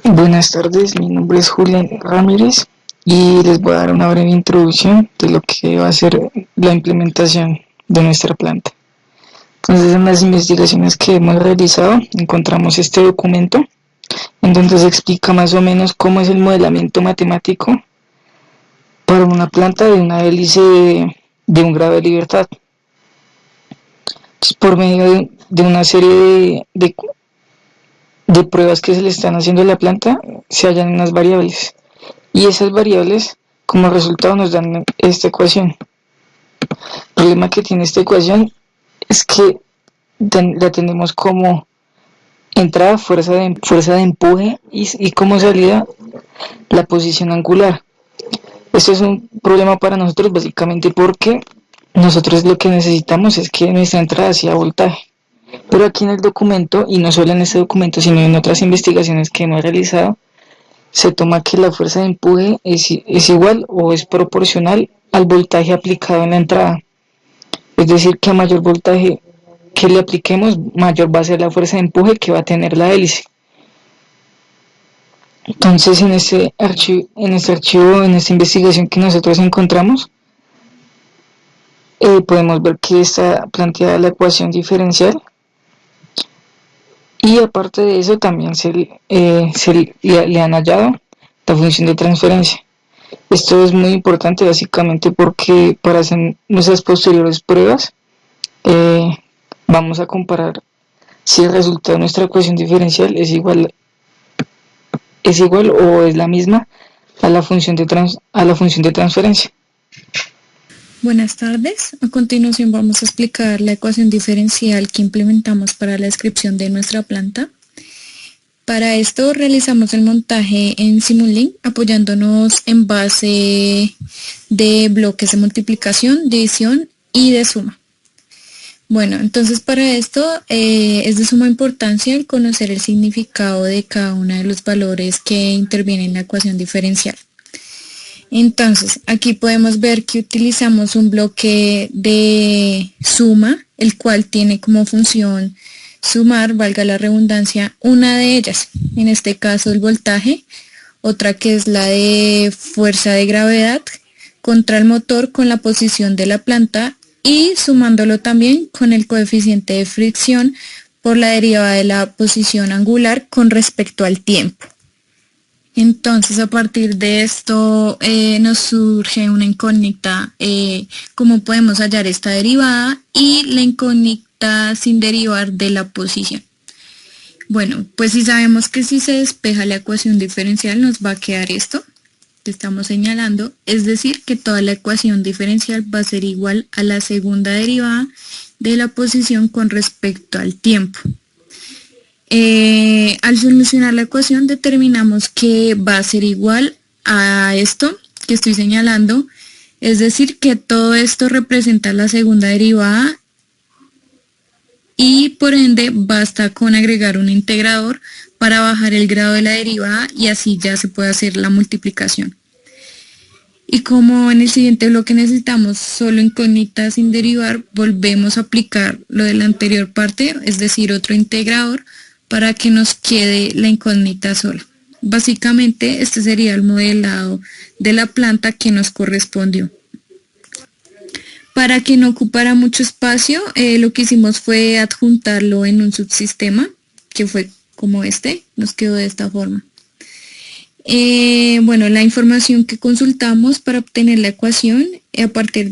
Buenas tardes, mi nombre es Julián Ramírez y les voy a dar una breve introducción de lo que va a ser la implementación de nuestra planta. Entonces, en las investigaciones que hemos realizado, encontramos este documento en donde se explica más o menos cómo es el modelamiento matemático para una planta de una hélice de un grado de libertad. Entonces, por medio de una serie de pruebas que se le están haciendo a la planta, se hallan unas variables. Y esas variables como resultado nos dan esta ecuación. El problema que tiene esta ecuación es que la tenemos como entrada fuerza de empuje y como salida la posición angular. Esto es un problema para nosotros básicamente porque nosotros lo que necesitamos es que nuestra entrada sea voltaje. Pero aquí en el documento, y no solo en este documento, sino en otras investigaciones que hemos realizado, se toma que la fuerza de empuje es igual o es proporcional al voltaje aplicado en la entrada. Es decir, que a mayor voltaje que le apliquemos, mayor va a ser la fuerza de empuje que va a tener la hélice. Entonces, en esta investigación que nosotros encontramos, podemos ver que está planteada la ecuación diferencial y aparte de eso también le han hallado la función de transferencia. Esto es muy importante básicamente porque para hacer nuestras posteriores pruebas eh, vamos a comparar si el resultado de nuestra ecuación diferencial es igual o es la misma a la función de transferencia. Buenas tardes. A continuación vamos a explicar la ecuación diferencial que implementamos para la descripción de nuestra planta. Para esto realizamos el montaje en Simulink apoyándonos en base de bloques de multiplicación, división y de suma. Bueno, entonces para esto es de suma importancia el conocer el significado de cada uno de los valores que intervienen en la ecuación diferencial. Entonces, aquí podemos ver que utilizamos un bloque de suma, el cual tiene como función sumar, valga la redundancia, una de ellas, en este caso el voltaje, otra que es la de fuerza de gravedad contra el motor con la posición de la planta y sumándolo también con el coeficiente de fricción por la derivada de la posición angular con respecto al tiempo. Entonces, a partir de esto nos surge una incógnita, cómo podemos hallar esta derivada y la incógnita sin derivar de la posición. Bueno, pues si sabemos que si se despeja la ecuación diferencial nos va a quedar esto que estamos señalando, es decir, que toda la ecuación diferencial va a ser igual a la segunda derivada de la posición con respecto al tiempo. Al solucionar la ecuación determinamos que va a ser igual a esto que estoy señalando, es decir, que todo esto representa la segunda derivada y por ende basta con agregar un integrador para bajar el grado de la derivada y así ya se puede hacer la multiplicación. Y como en el siguiente bloque necesitamos solo incógnitas sin derivar, volvemos a aplicar lo de la anterior parte, es decir, otro integrador, para que nos quede la incógnita sola. Básicamente este sería el modelado de la planta que nos correspondió. Para que no ocupara mucho espacio, lo que hicimos fue adjuntarlo en un subsistema, que fue como este, nos quedó de esta forma. Bueno, la información que consultamos para obtener la ecuación, aparte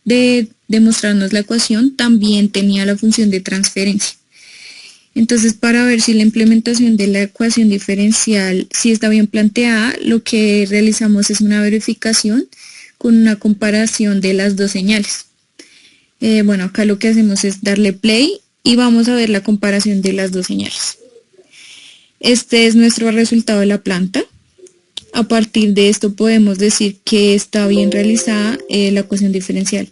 de demostrarnos la ecuación, también tenía la función de transferencia. Entonces, para ver si la implementación de la ecuación diferencial sí está bien planteada, lo que realizamos es una verificación con una comparación de las dos señales. Bueno, acá lo que hacemos es darle play y vamos a ver la comparación de las dos señales. Este es nuestro resultado de la planta. A partir de esto podemos decir que está bien realizada la ecuación diferencial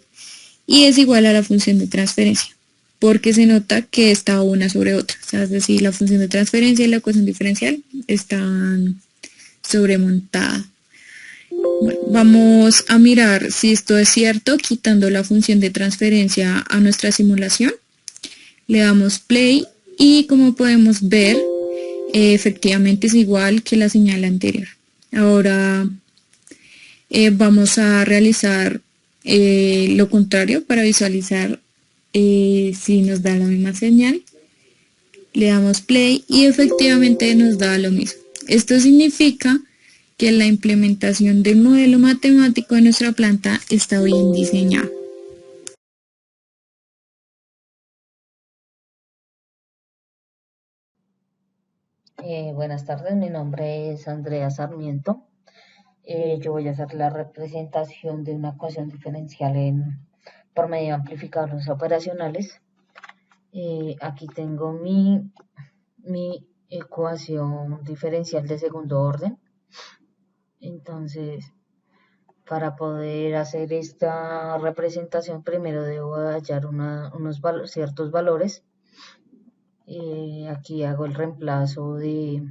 y es igual a la función de transferencia, porque se nota que está una sobre otra. O sea, es decir, la función de transferencia y la ecuación diferencial están sobremontadas. Bueno, vamos a mirar si esto es cierto quitando la función de transferencia a nuestra simulación. Le damos play y como podemos ver, efectivamente es igual que la señal anterior. Ahora vamos a realizar lo contrario para visualizar si nos da la misma señal. Le damos play y efectivamente nos da lo mismo. Esto significa que la implementación del modelo matemático de nuestra planta está bien diseñada. Buenas tardes, mi nombre es Andrea Sarmiento. Yo voy a hacer la representación de una ecuación diferencial por medio de amplificadores operacionales. Aquí tengo mi ecuación diferencial de segundo orden. Entonces, para poder hacer esta representación, primero debo hallar ciertos valores. Aquí hago el reemplazo de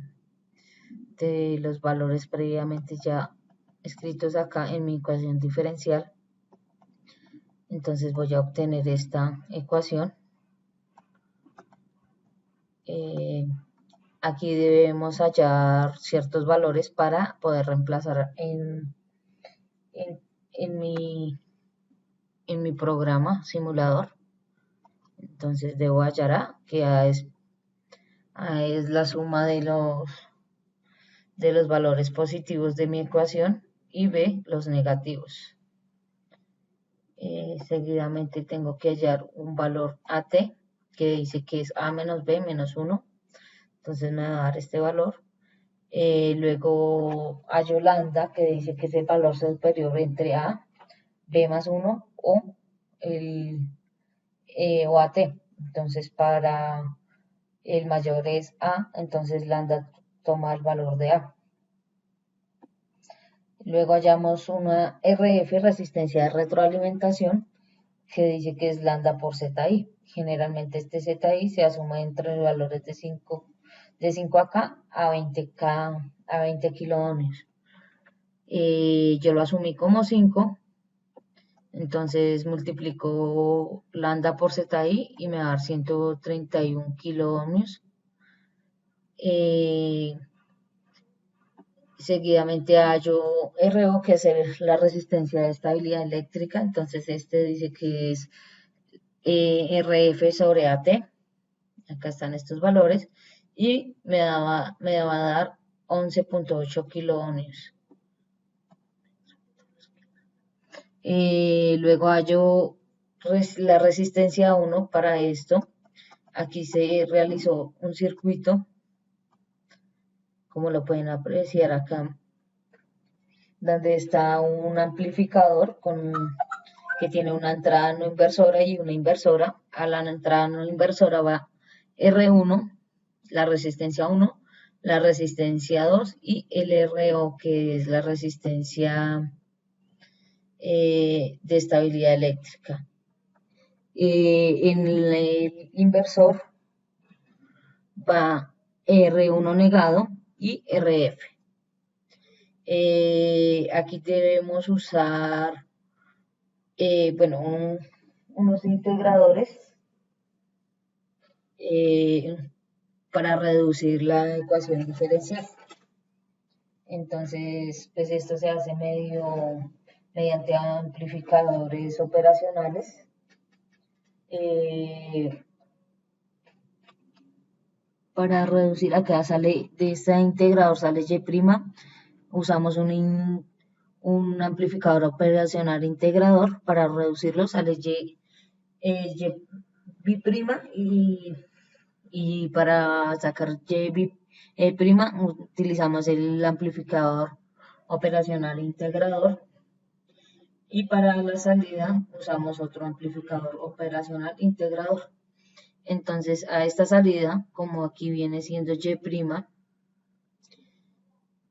los valores previamente ya escritos acá en mi ecuación diferencial. Entonces voy a obtener esta ecuación. Aquí debemos hallar ciertos valores para poder reemplazar en mi programa simulador. Entonces debo hallar A, que A es la suma de los valores positivos de mi ecuación, y B los negativos. Seguidamente tengo que hallar un valor AT, que dice que es A menos B menos 1. Entonces me va a dar este valor. Luego hallo lambda, que dice que es el valor superior entre A, B más 1 o AT. Entonces para el mayor es A, entonces lambda toma el valor de A. Luego hallamos una RF, resistencia de retroalimentación, que dice que es lambda por ZI. Generalmente este ZI se asume entre los valores de 5K a 20K a 20 kiloohmios. Yo lo asumí como 5, entonces multiplico lambda por ZI y me va a dar 131 kiloohmios. Seguidamente hallo RO, que es la resistencia de estabilidad eléctrica. Entonces este dice que es RF sobre AT. Acá están estos valores y me va a dar 11.8 kiloohmios. Luego hallo la resistencia 1 para esto. Aquí se realizó un circuito, como lo pueden apreciar acá, donde está un amplificador que tiene una entrada no inversora y una inversora. A la entrada no inversora va R1, la resistencia 1, la resistencia 2 y el RO, que es la resistencia de estabilidad eléctrica. En el inversor va R1 negado y RF. Aquí debemos usar unos integradores para reducir la ecuación diferencial. Entonces, pues esto se hace mediante amplificadores operacionales. Para reducir, acá sale de este integrador, sale Y', usamos un amplificador operacional integrador. Para reducirlo sale Y', y para sacar Y' utilizamos el amplificador operacional integrador, y para la salida usamos otro amplificador operacional integrador. Entonces a esta salida, como aquí viene siendo Y',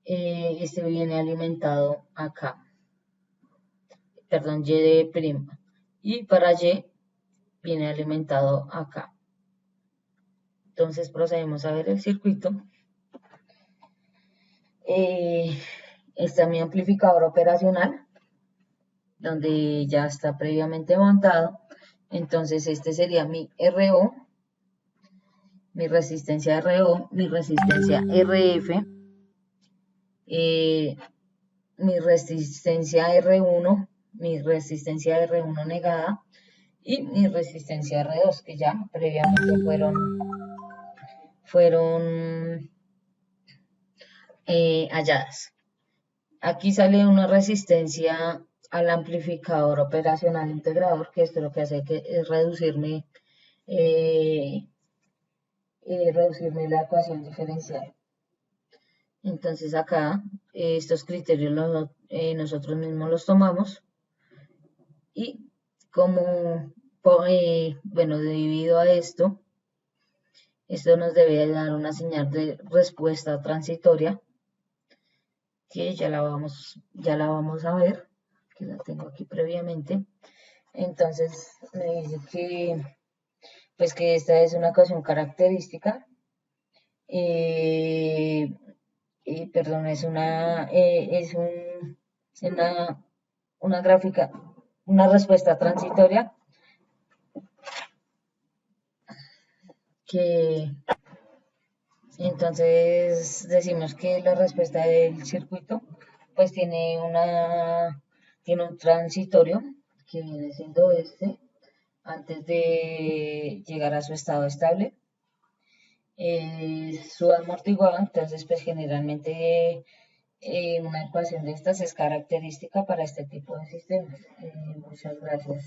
este viene alimentado acá, perdón, Y', y para Y viene alimentado acá. Entonces procedemos a ver el circuito. Está mi amplificador operacional, donde ya está previamente montado. Entonces este sería mi RO, mi resistencia RO, mi resistencia RF, mi resistencia R1, mi resistencia R1 negada y mi resistencia R2, que ya previamente fueron halladas. Aquí sale una resistencia al amplificador operacional integrador, que esto lo que hace es reducirme la ecuación diferencial. Entonces acá estos criterios nosotros mismos los tomamos y como, bueno, debido a esto nos debe dar una señal de respuesta transitoria que ya la vamos a ver, que la tengo aquí previamente. Entonces me dice que pues que esta es una ecuación característica, perdón, una gráfica, una respuesta transitoria que entonces decimos que la respuesta del circuito pues tiene un transitorio que viene siendo antes de llegar a su estado estable. Su amortiguado, entonces pues generalmente una ecuación de estas es característica para este tipo de sistemas. Muchas gracias.